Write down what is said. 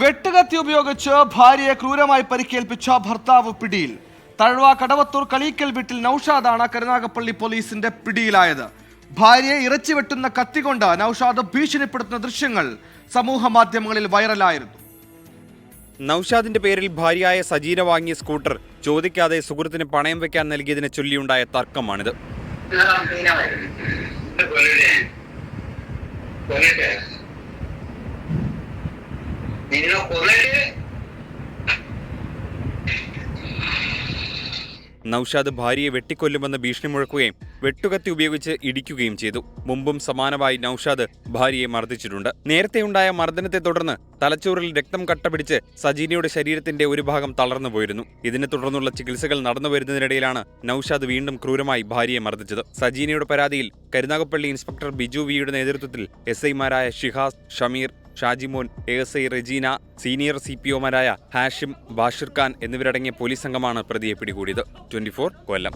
വെട്ടുകത്തി ഉപയോഗിച്ച് ഭാര്യയെ ക്രൂരമായി പരിക്കേൽപ്പിച്ച ഭർത്താവ് പിടിയിൽ. തഴവ കടവത്തൂർ കളീക്കൽ വീട്ടിൽ നൌഷാദാണ് കരുനാഗപ്പള്ളി പോലീസിന്റെ പിടിയിലായത്. ഭാര്യയെ ഇറച്ചി വെട്ടുന്ന കത്തികൊണ്ട് നൌഷാദ് ഭീഷണിപ്പെടുത്തുന്ന ദൃശ്യങ്ങൾ സമൂഹ മാധ്യമങ്ങളിൽ വൈറലായിരുന്നു. നൌഷാദിന്റെ പേരിൽ ഭാര്യയായ സജീന വാങ്ങിയ സ്കൂട്ടർ ചോദിക്കാതെ സുഹൃത്തിന് പണയം വെക്കാൻ നൽകിയതിനെ ചൊല്ലിയുണ്ടായ തർക്കമാണിത്. നൌഷാദ് ഭാര്യയെ വെട്ടിക്കൊല്ലുമെന്ന് ഭീഷണി മുഴക്കുകയും വെട്ടുകത്തി ഉപയോഗിച്ച് ഇടിക്കുകയും ചെയ്തു. മുമ്പും സമാനമായി നൌഷാദ് ഭാര്യയെ മർദ്ദിച്ചിട്ടുണ്ട്. നേരത്തെയുണ്ടായ മർദ്ദനത്തെ തുടർന്ന് തലച്ചോറിൽ രക്തം കട്ടപിടിച്ച് സജീനയുടെ ശരീരത്തിന്റെ ഒരു ഭാഗം തളർന്നു പോയിരുന്നു. ഇതിനെ തുടർന്നുള്ള ചികിത്സകൾ നടന്നു വരുന്നതിനിടയിലാണ് നൌഷാദ് വീണ്ടും ക്രൂരമായി ഭാര്യയെ മർദ്ദിച്ചത്. സജീനയുടെ പരാതിയിൽ കരുനാഗപ്പള്ളി ഇൻസ്പെക്ടർ ബിജു വിയുടെ നേതൃത്വത്തിൽ SI-മാരായ ഷിഹാസ്, ഷമീർ, ഷാജിമോൻ, ASI റെജീന, സീനിയർ CPO-മാരായ ഹാഷിം, ബാഷിർ ഖാൻ എന്നിവരടങ്ങിയ പോലീസ് സംഘമാണ് പ്രതിയെ പിടികൂടിയത്. 24 കൊല്ലം.